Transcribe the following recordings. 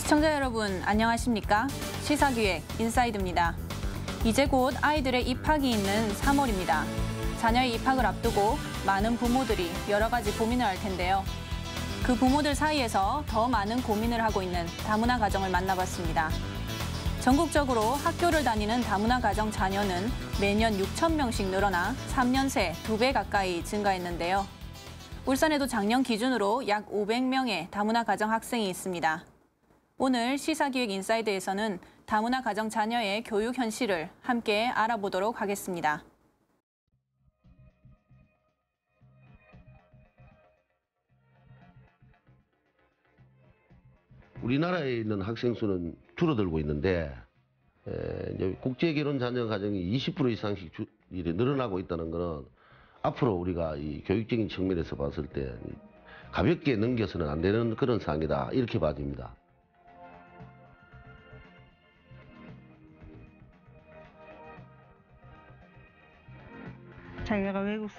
시청자 여러분 안녕하십니까? 시사기획 인사이드입니다. 이제 곧 아이들의 입학이 있는 3월입니다. 자녀의 입학을 앞두고 많은 부모들이 여러 가지 고민을 할 텐데요. 그 부모들 사이에서 더 많은 고민을 하고 있는 다문화 가정을 만나봤습니다. 전국적으로 학교를 다니는 다문화 가정 자녀는 매년 6,000명씩 늘어나 3년 새 2배 가까이 증가했는데요. 울산에도 작년 기준으로 약 500명의 다문화 가정 학생이 있습니다. 오늘 시사기획 인사이드에서는 다문화 가정 자녀의 교육 현실을 함께 알아보도록 하겠습니다. 우리나라에 있는 학생 수는 줄어들고 있는데 이제 국제 결혼 자녀 가정이 20% 이상씩 늘어나고 있다는 것은 앞으로 우리가 이 교육적인 측면에서 봤을 때 가볍게 넘겨서는 안 되는 그런 상황이다 이렇게 봐집니다. 자기가 외국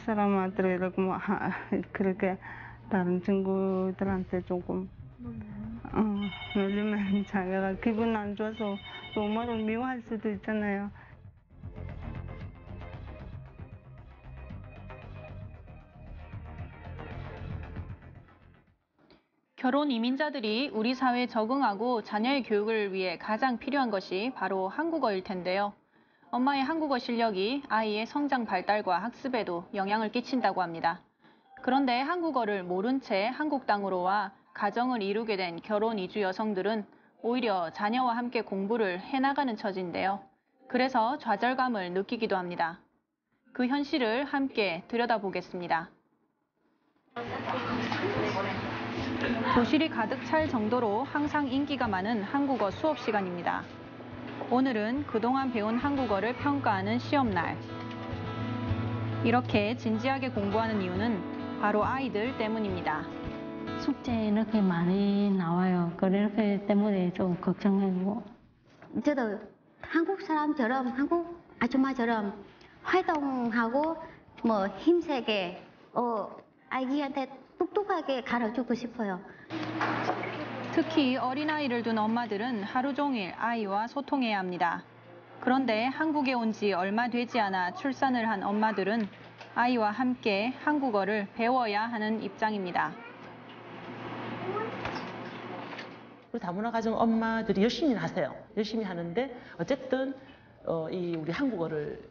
사람한테 뭐 그렇게 다른 친구들한테 조금 놀리면 자기가 기분 안 좋아서 엄마를 미워할 수도 있잖아요. 결혼 이민자들이 우리 사회에 적응하고 자녀의 교육을 위해 가장 필요한 것이 바로 한국어일 텐데요. 엄마의 한국어 실력이 아이의 성장 발달과 학습에도 영향을 끼친다고 합니다. 그런데 한국어를 모른 채 한국 땅으로 와 가정을 이루게 된 결혼 이주 여성들은 오히려 자녀와 함께 공부를 해나가는 처지인데요. 그래서 좌절감을 느끼기도 합니다. 그 현실을 함께 들여다보겠습니다. 교실이 가득 찰 정도로 항상 인기가 많은 한국어 수업 시간입니다. 오늘은 그동안 배운 한국어를 평가하는 시험날. 이렇게 진지하게 공부하는 이유는 바로 아이들 때문입니다. 숙제 이렇게 많이 나와요. 그렇기 때문에 좀 걱정이고. 저도 한국 사람처럼, 한국 아줌마처럼 활동하고 뭐 힘세게 아기한테 똑똑하게 가르치고 싶어요. 특히 어린아이를 둔 엄마들은 하루 종일 아이와 소통해야 합니다. 그런데 한국에 온 지 얼마 되지 않아 출산을 한 엄마들은 아이와 함께 한국어를 배워야 하는 입장입니다. 다문화 가정 엄마들이 열심히 하세요. 열심히 하는데 어쨌든 우리 한국어를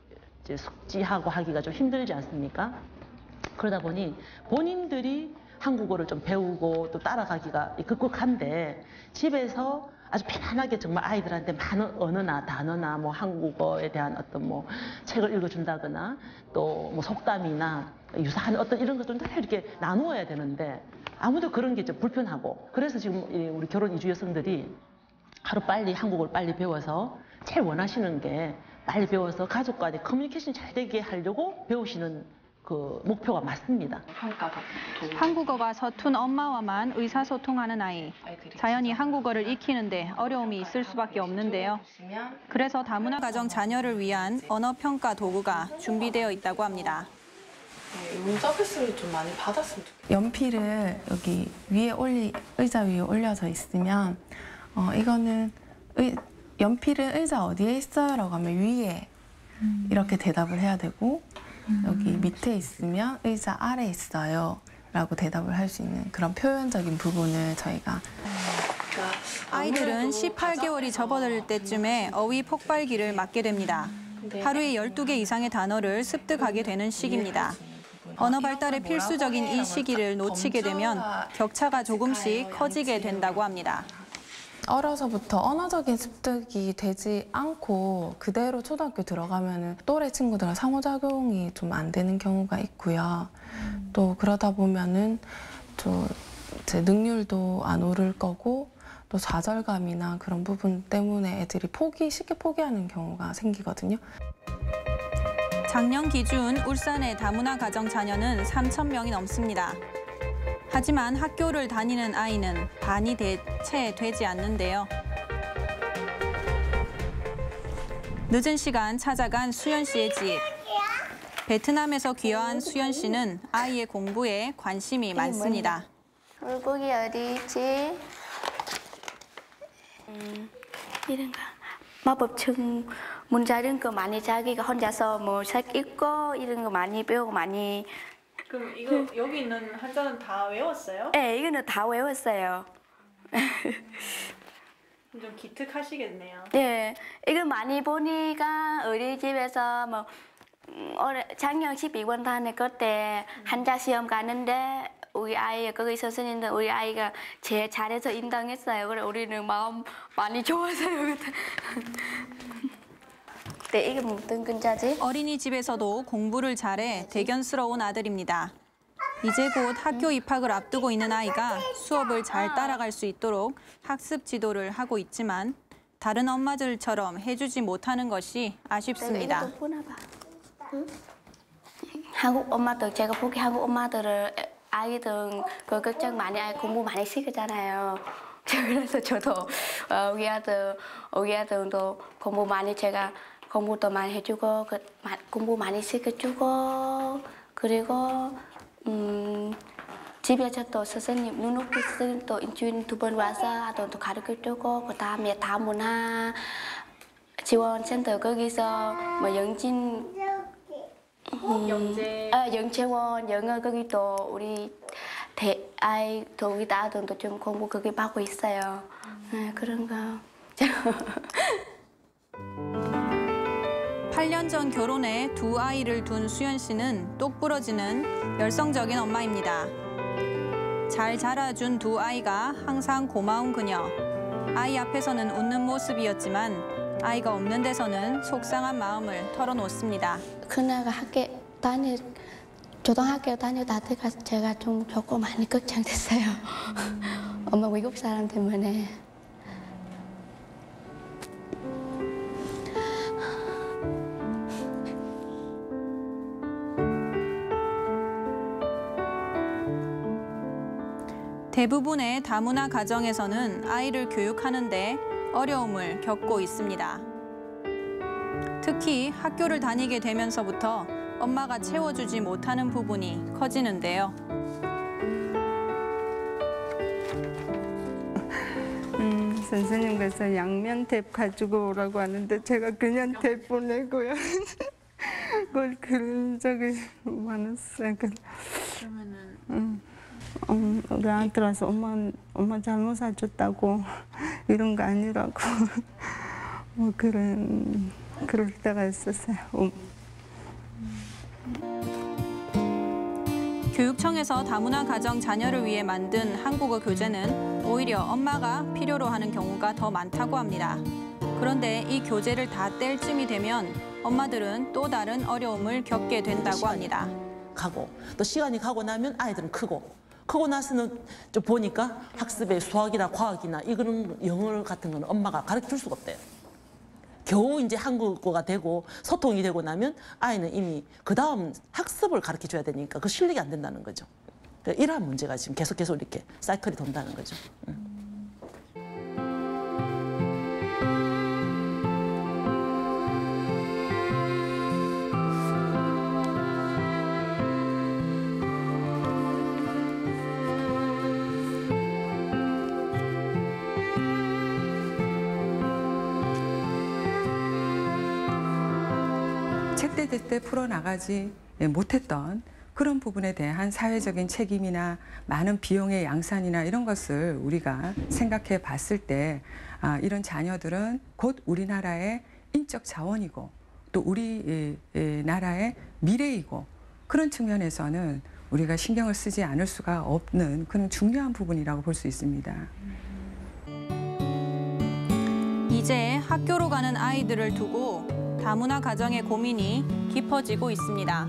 이제 숙지하고 하기가 좀 힘들지 않습니까? 그러다 보니 본인들이 한국어를 좀 배우고 또 따라가기가 극복한데 집에서 아주 편안하게 정말 아이들한테 많은 언어나 단어나 뭐 한국어에 대한 어떤 뭐 책을 읽어준다거나 또 뭐 속담이나 유사한 어떤 이런 것들은 다 이렇게 나누어야 되는데 아무도 그런 게 좀 불편하고 그래서 지금 우리 결혼 이주 여성들이 하루빨리 한국어를 빨리 배워서 제일 원하시는 게 빨리 배워서 가족과의 커뮤니케이션이 잘 되게 하려고 배우시는 그 목표가 맞습니다. 한국어가 서툰 엄마와만 의사소통하는 아이. 자연히 한국어를 익히는데 어려움이 있을 수밖에 없는데요. 그래서 다문화 가정 자녀를 위한 언어평가 도구가 준비되어 있다고 합니다. 문자 패스를 좀 많이 받았으면 좋겠어요. 연필을 여기 위에 의자 위에 올려져 있으면 이거는 연필은 의자 어디에 있어요? 라고 하면 위에 이렇게 대답을 해야 되고 여기 밑에 있으면 의자 아래에 있어요 라고 대답을 할 수 있는 그런 표현적인 부분을 저희가 아이들은 18개월이 접어들 때쯤에 어휘 폭발기를 맞게 됩니다. 하루에 12개 이상의 단어를 습득하게 되는 시기입니다. 언어 발달에 필수적인 이 시기를 놓치게 되면 격차가 조금씩 커지게 된다고 합니다. 어려서부터 언어적인 습득이 되지 않고 그대로 초등학교 들어가면 또래 친구들과 상호작용이 좀 안 되는 경우가 있고요. 또 그러다 보면은 제 능률도 안 오를 거고 또 좌절감이나 그런 부분 때문에 애들이 쉽게 포기하는 경우가 생기거든요. 작년 기준 울산의 다문화 가정 자녀는 3,000명이 넘습니다. 하지만 학교를 다니는 아이는 반이 채 되지 않는데요. 늦은 시간 찾아간 수연 씨의 집. 베트남에서 귀화한 수연 씨는 아이의 공부에 관심이 많습니다. 물고기 어디 있지? 이런 거 마법청 문자 이런 거 많이 자기가 혼자서 뭐 책 읽고 이런 거 많이 배우고 많이. 그럼 이거 여기 있는 한자는 다 외웠어요? 네, 이거는 다 외웠어요. 좀 기특하시겠네요. 네, 이거 많이 보니까 우리 집에서 뭐 올해 작년 12권 그때 한자 시험 가는데 우리 아이 거기 선생님들 우리 아이가 제일 잘해서 인정했어요. 그래 우리는 마음 많이 좋았어요. 네, 이게 무슨 글자지? 어린이집에서도 공부를 잘해 대견스러운 아들입니다. 이제 곧 학교 입학을 앞두고 있는 아이가 수업을 잘 따라갈 수 있도록 학습 지도를 하고 있지만 다른 엄마들처럼 해주지 못하는 것이 아쉽습니다. 이거 보나 봐. 응? 한국 엄마들 제가 보기 한국 엄마들을 아이들 그 걱정 많이 공부 많이 시키잖아요. 그래서 저도 우리 아들도 공부 많이 제가 공부도 많이 해주고 공부 많이 시켜주고 그리고 집에서 또 선생님 눈높이 선생님 또 일주일에 2번 와서 아들도 가르쳐주고 그다음에 다문화 지원센터 거기서 뭐 영재원 영어 거기 또 우리 아이도 우리 아들도 좀 공부 거기 받고 있어요. 네, 그런 거. 8년 전 결혼해 2 아이를 둔 수연 씨는 똑부러지는 열성적인 엄마입니다. 잘 자라준 2 아이가 항상 고마운 그녀. 아이 앞에서는 웃는 모습이었지만 아이가 없는 데서는 속상한 마음을 털어놓습니다. 큰아가 초등학교 다니다 제가 좀 조금 많이 걱정됐어요. 엄마 외국 사람 때문에. 대부분의 다문화 가정에서는 아이를 교육하는 데 어려움을 겪고 있습니다. 특히 학교를 다니게 되면서부터 엄마가 채워주지 못하는 부분이 커지는데요. 선생님께서 양면 탭 가지고 오라고 하는데 제가 그냥 탭 보내고요. 그걸 그런 적이 많았어요. 그러면은 우리 아들 와서 엄마 잘못 사줬다고 이런 거 아니라고 뭐 그럴 때가 있었어요. 교육청에서 다문화 가정 자녀를 위해 만든 한국어 교재는 오히려 엄마가 필요로 하는 경우가 더 많다고 합니다. 그런데 이 교재를 다 뗄 쯤이 되면 엄마들은 또 다른 어려움을 겪게 된다고 합니다. 가고 또 시간이 가고 나면 아이들은 크고 나서는 좀 보니까 학습에 수학이나 과학이나 이거는 영어 같은 거는 엄마가 가르쳐 줄 수가 없대요. 겨우 이제 한국어가 되고 소통이 되고 나면 아이는 이미 그 다음 학습을 가르쳐 줘야 되니까 그 실력이 안 된다는 거죠. 이러한 문제가 지금 계속 이렇게 사이클이 돈다는 거죠. 때때때 풀어나가지 못했던 그런 부분에 대한 사회적인 책임이나 많은 비용의 양산이나 이런 것을 우리가 생각해 봤을 때 이런 자녀들은 곧 우리나라의 인적 자원이고 또 우리 나라의 미래이고 그런 측면에서는 우리가 신경을 쓰지 않을 수가 없는 그런 중요한 부분이라고 볼 수 있습니다. 이제 학교로 가는 아이들을 두고 다문화 가정의 고민이 깊어지고 있습니다.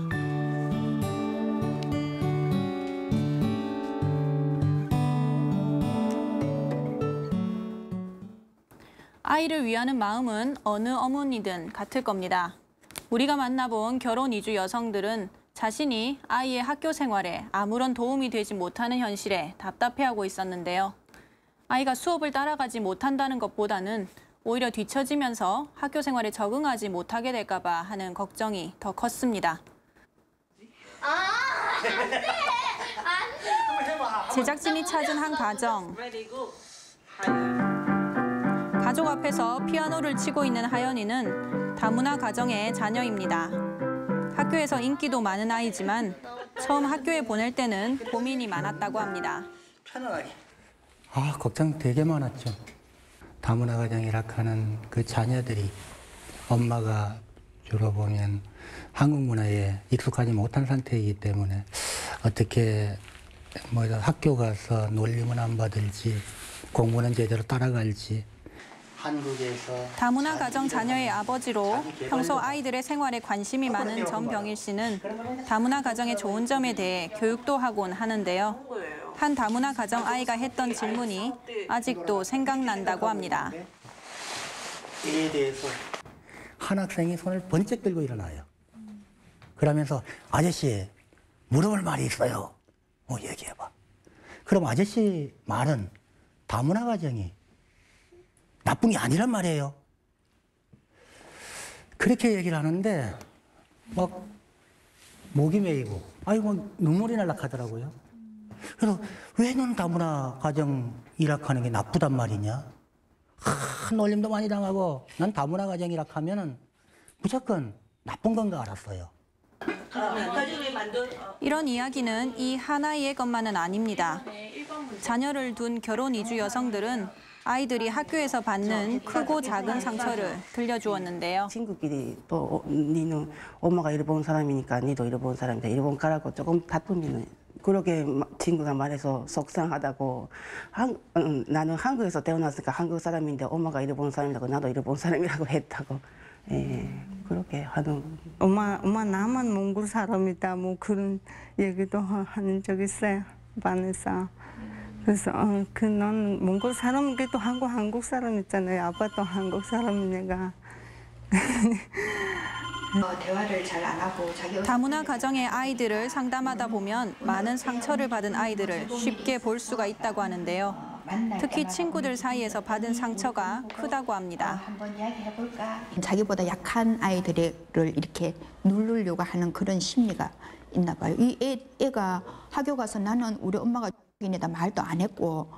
아이를 위하는 마음은 어느 어머니든 같을 겁니다. 우리가 만나본 결혼 이주 여성들은 자신이 아이의 학교 생활에 아무런 도움이 되지 못하는 현실에 답답해하고 있었는데요. 아이가 수업을 따라가지 못한다는 것보다는 오히려 뒤처지면서 학교 생활에 적응하지 못하게 될까 봐 하는 걱정이 더 컸습니다. 제작진이 찾은 한 가정. 가족 앞에서 피아노를 치고 있는 하연이는 다문화 가정의 자녀입니다. 학교에서 인기도 많은 아이지만 처음 학교에 보낼 때는 고민이 많았다고 합니다. 걱정 되게 많았죠. 다문화 가정이라 하는 그 자녀들이 엄마가 주로 보면 한국 문화에 익숙하지 못한 상태이기 때문에 어떻게 학교 가서 놀림은 안 받을지 공부는 제대로 따라갈지. 한국에서 다문화 가정 자녀의 아버지로 평소 아이들의 생활에 관심이 많은 전병일 씨는 다문화 가정의 좋은 점에 대해 교육도 하곤 하는데요. 한 다문화 가정 아이가 했던 질문이 아직도 생각난다고 합니다. 이에 대해서 한 학생이 손을 번쩍 들고 일어나요. 그러면서 아저씨 물어볼 말이 있어요. 얘기해봐. 그럼 아저씨 말은 다문화 가정이 나쁜 게 아니란 말이에요. 그렇게 얘기를 하는데 막 목이 메이고 눈물이 날락하더라고요. 그래서 왜 너는 다문화 가정 일학하는 게 나쁘단 말이냐? 놀림도 많이 당하고 난 다문화 가정 일학하면은 무조건 나쁜 건가 알았어요. 이런 이야기는 이 하나의 것만은 아닙니다. 자녀를 둔 결혼 이주 여성들은 아이들이 학교에서 받는 크고 작은 상처를 들려주었는데요. 친구끼리 또 니는 엄마가 일본 사람이니까 니도 일본 사람이다. 일본 가라고 조금 다투면 그렇게 친구가 말해서 속상하다고 나는 한국에서 태어났으니까 한국 사람인데 엄마가 일본 사람이라고 나도 일본 사람이라고 했다고. 그렇게 하는. 엄마 나만 몽골 사람이다 뭐 그런 얘기도 하는 적 있어요. 반에서. 그래서 넌 몽골 사람이기도 하고 한국 사람 있잖아요. 아빠도 한국 사람이니까. 대화를 잘 안 하고 다문화 가정의 아이들을 상담하다 보면 많은 상처를 받은 아이들을 쉽게 볼 수가 있다고 하는데요. 특히 친구들 사이에서 받은 상처가 크다고 합니다. 한번 이야기해볼까? 자기보다 약한 아이들을 이렇게 누르려고 하는 그런 심리가 있나 봐요. 이 애가 학교 가서 나는 우리 엄마가 이다 말도 안 했고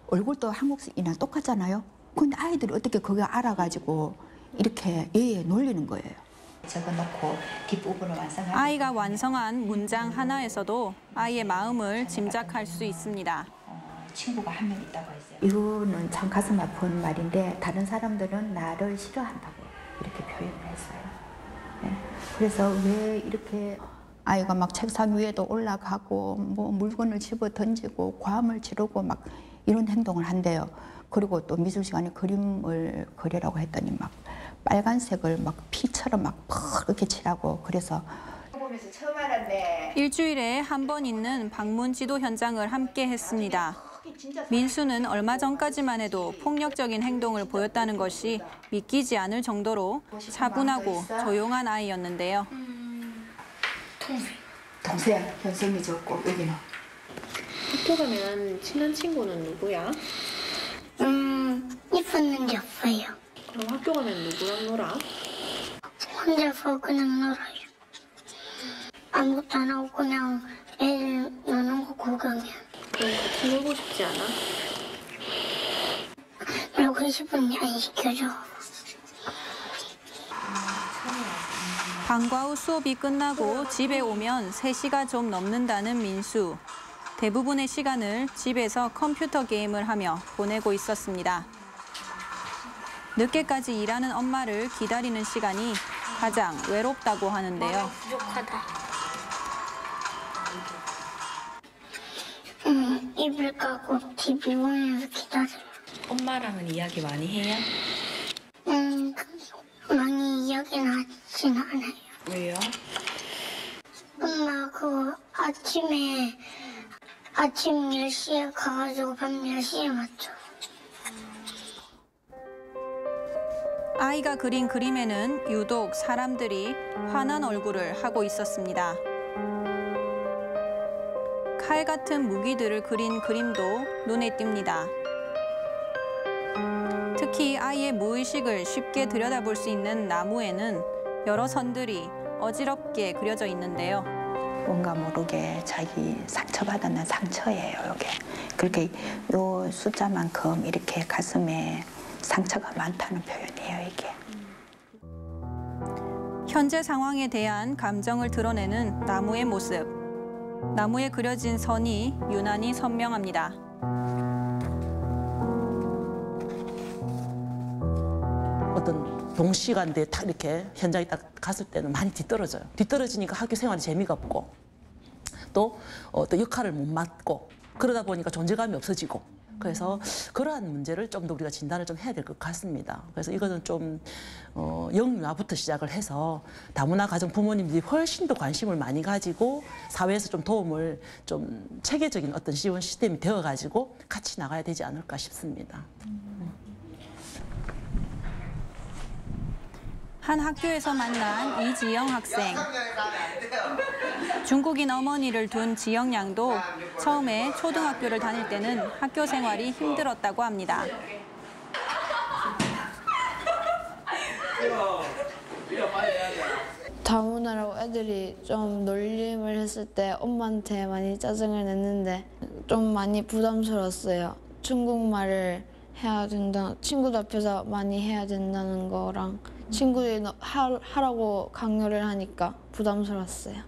얼굴도 한국인이랑 똑같잖아요. 근데 아이들이 어떻게 그걸 알아가지고 이렇게 놀리는 거예요. 적어놓고 뒷부분을 완성하는 아이가 완성한 문장 하나에서도 아이의 마음을 짐작할 수 있습니다. 친구가 한 명 있다고 했어요. 이거는 참 가슴 아픈 말인데 다른 사람들은 나를 싫어한다고 이렇게 표현을 했어요. 그래서 왜 이렇게 아이가 막 책상 위에도 올라가고 뭐 물건을 집어 던지고 과음을 지르고 막 이런 행동을 한대요. 그리고 또 미술 시간에 그림을 그리라고 했더니 막 빨간색을 막 피처럼 막 이렇게 칠하고 그래서 보면서 처음 알았네. 일주일에 한 번 있는 방문 지도 현장을 함께 했습니다. 민수는 얼마 전까지만 해도 폭력적인 행동을 보였다는 것이 믿기지 않을 정도로 차분하고 조용한 아이였는데요. 동생 현성이 좋고 여기는 학교 가면 친한 친구는 누구야? 있었는지 없어요. 그럼 학교 가면 누구랑 놀아? 혼자서 그냥 놀아요. 아무것도 안 하고 그냥 애들 노는 거 구경해요. 그럼 같이 놀고 싶지 않아? 놀고 싶은데 안 시켜줘. 방과 후 수업이 끝나고 집에 오면 3시가 좀 넘는다는 민수. 대부분의 시간을 집에서 컴퓨터 게임을 하며 보내고 있었습니다. 늦게까지 일하는 엄마를 기다리는 시간이 가장 외롭다고 하는데요. 부족하다. 이불 까고 TV 보면서 기다려. 엄마랑은 이야기 많이 해요? 많이 이야기는 하진 않아요. 왜요? 엄마 그거 아침 10시에 가가지고 밤 10시에 맞춰. 아이가 그린 그림에는 유독 사람들이 화난 얼굴을 하고 있었습니다. 칼 같은 무기들을 그린 그림도 눈에 띕니다. 특히 아이의 무의식을 쉽게 들여다볼 수 있는 나무에는 여러 선들이 어지럽게 그려져 있는데요. 뭔가 모르게 자기 상처받았는 상처예요, 이게. 그렇게 요 숫자만큼 이렇게 가슴에 상처가 많다는 표현이에요, 이게. 현재 상황에 대한 감정을 드러내는 나무의 모습. 나무에 그려진 선이 유난히 선명합니다. 어떤 동시간대에 딱 이렇게 현장에 딱 갔을 때는 많이 뒤떨어져요. 뒤떨어지니까 학교 생활이 재미가 없고 또 역할을 못 맡고 그러다 보니까 존재감이 없어지고 그래서 그러한 문제를 좀 더 우리가 진단을 좀 해야 될 것 같습니다. 그래서 이거는 좀 영유아부터 시작을 해서 다문화 가정 부모님들이 훨씬 더 관심을 많이 가지고 사회에서 좀 도움을 좀 체계적인 어떤 지원 시스템이 되어가지고 같이 나가야 되지 않을까 싶습니다. 한 학교에서 만난 이지영 학생. 중국인 어머니를 둔 지영 양도 처음에 초등학교를 다닐 때는 학교 생활이 힘들었다고 합니다. 다문화라고 애들이 좀 놀림을 했을 때 엄마한테 많이 짜증을 냈는데 좀 많이 부담스러웠어요. 중국말을 해야 된다, 친구들 앞에서 많이 해야 된다는 거랑 친구들이 하라고 강요를 하니까 부담스러웠어요.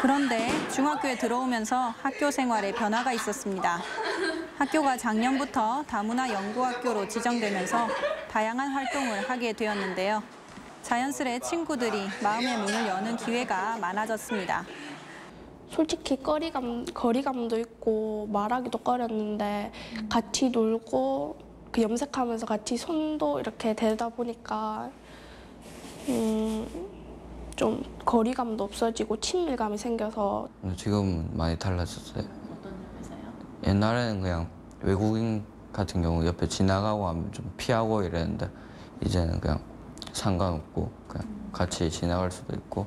그런데 중학교에 들어오면서 학교 생활에 변화가 있었습니다. 학교가 작년부터 다문화 연구학교로 지정되면서 다양한 활동을 하게 되었는데요. 자연스레 친구들이 마음의 문을 여는 기회가 많아졌습니다. 솔직히 거리감도 있고 말하기도 꺼렸는데 같이 놀고 그 염색하면서 같이 손도 이렇게 대다 보니까 좀 거리감도 없어지고 친밀감이 생겨서 지금은 많이 달라졌어요. 어떤 점에서요? 옛날에는 그냥 외국인 같은 경우 옆에 지나가고 하면 좀 피하고 이랬는데 이제는 그냥 상관없고 그냥 같이 지나갈 수도 있고.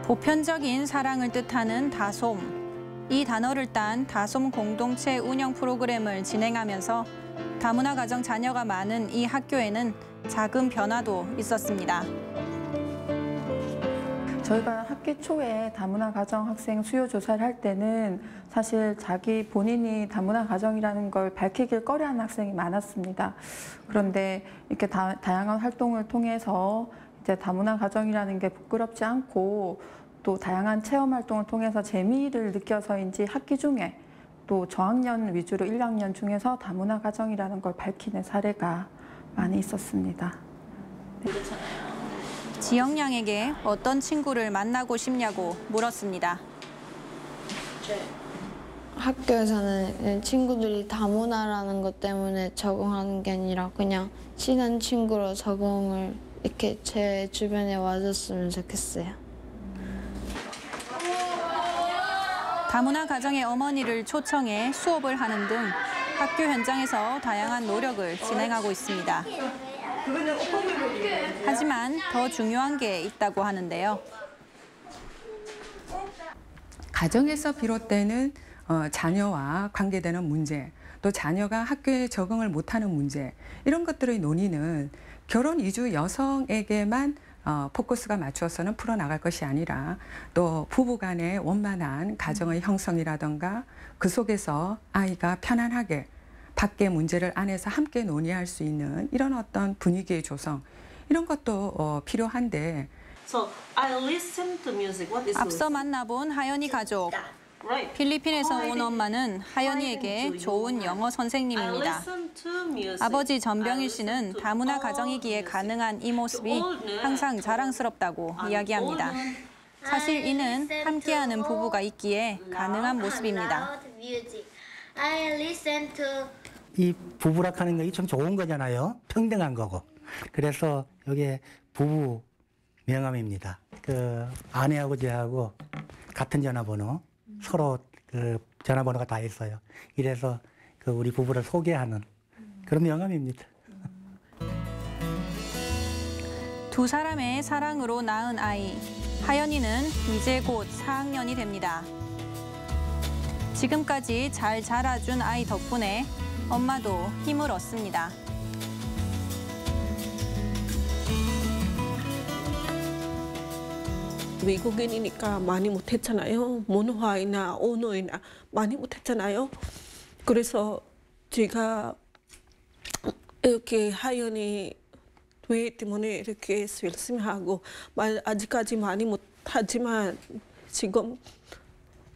보편적인 사랑을 뜻하는 다솜. 이 단어를 딴 다솜 공동체 운영 프로그램을 진행하면서 다문화 가정 자녀가 많은 이 학교에는 작은 변화도 있었습니다. 저희가 학기 초에 다문화 가정 학생 수요 조사를 할 때는 사실 자기 본인이 다문화 가정이라는 걸 밝히길 꺼려하는 학생이 많았습니다. 그런데 이렇게 다양한 활동을 통해서 이제 다문화 가정이라는 게 부끄럽지 않고 또 다양한 체험 활동을 통해서 재미를 느껴서인지 학기 중에 또 저학년 위주로 1학년 중에서 다문화 가정이라는 걸 밝히는 사례가 많이 있었습니다. 네. 지영 양에게 어떤 친구를 만나고 싶냐고 물었습니다. 학교에서는 친구들이 다문화라는 것 때문에 적응하는 게 아니라 그냥 친한 친구로 적응을 이렇게 제 주변에 와줬으면 좋겠어요. 다문화 가정의 어머니를 초청해 수업을 하는 등 학교 현장에서 다양한 노력을 진행하고 있습니다. 하지만 더 중요한 게 있다고 하는데요. 가정에서 비롯되는 자녀와 관계되는 문제, 또 자녀가 학교에 적응을 못하는 문제, 이런 것들의 논의는 결혼 이주 여성에게만 포커스가 맞춰서는 풀어나갈 것이 아니라 또 부부 간의 원만한 가정의 형성이라던가 그 속에서 아이가 편안하게 밖의 문제를 안에서 함께 논의할 수 있는 이런 어떤 분위기의 조성, 이런 것도 필요한데. So, I listen to music. What is 앞서 만나본 하연이 가족. 필리핀에서 온 엄마는 하연이에게 좋은 영어 선생님입니다. 아버지 전병일 씨는 다문화 가정이기에 가능한 이 모습이 항상 자랑스럽다고 이야기합니다. 사실 이는 함께하는 부부가 있기에 가능한 모습입니다. 이 부부락 하는 게 참 좋은 거잖아요. 평등한 거고. 그래서 이게 부부 명함입니다. 그 아내하고 저하고 같은 전화번호, 서로 그 전화번호가 다 있어요. 이래서 그 우리 부부를 소개하는 그런 명함입니다. 두 사람의 사랑으로 낳은 아이, 하연이는 이제 곧 4학년이 됩니다. 지금까지 잘 자라준 아이 덕분에 엄마도 힘을 얻습니다. 외국인이니까 많이 못했잖아요. 문화이나 언어이나 많이 못했잖아요. 그래서 제가 이렇게 하연이 왜 때문에 이렇게 열심히 하고 아직까지 많이 못하지만 지금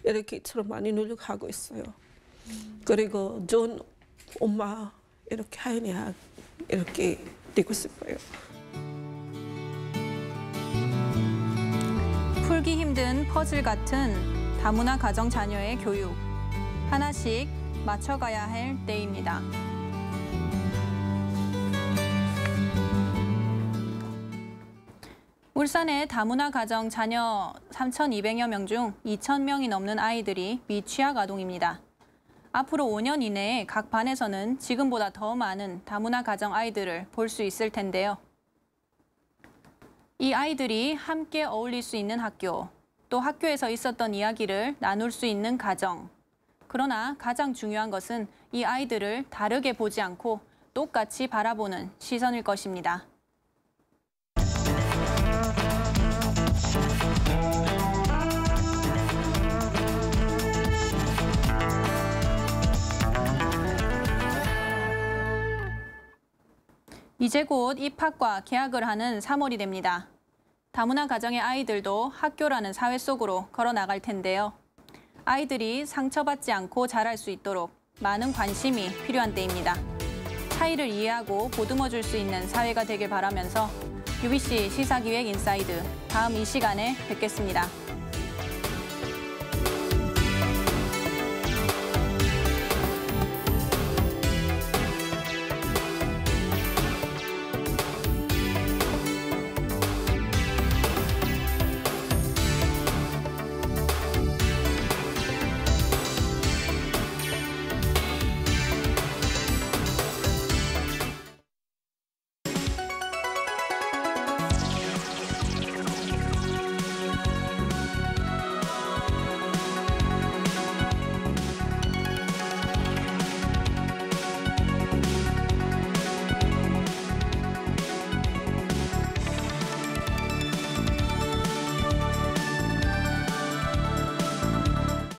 이렇게처럼 많이 노력하고 있어요. 그리고 좋은 엄마 이렇게 하연이 이렇게 되고 싶어요. 풀기 힘든 퍼즐 같은 다문화 가정 자녀의 교육. 하나씩 맞춰가야 할 때입니다. 울산의 다문화 가정 자녀 3,200여 명 중 2,000명이 넘는 아이들이 미취학 아동입니다. 앞으로 5년 이내에 각 반에서는 지금보다 더 많은 다문화 가정 아이들을 볼 수 있을 텐데요. 이 아이들이 함께 어울릴 수 있는 학교, 또 학교에서 있었던 이야기를 나눌 수 있는 가정. 그러나 가장 중요한 것은 이 아이들을 다르게 보지 않고 똑같이 바라보는 시선일 것입니다. 이제 곧 입학과 개학을 하는 3월이 됩니다. 다문화 가정의 아이들도 학교라는 사회 속으로 걸어 나갈 텐데요. 아이들이 상처받지 않고 자랄 수 있도록 많은 관심이 필요한 때입니다. 차이를 이해하고 보듬어줄 수 있는 사회가 되길 바라면서 UBC 시사기획 인사이드 다음 이 시간에 뵙겠습니다.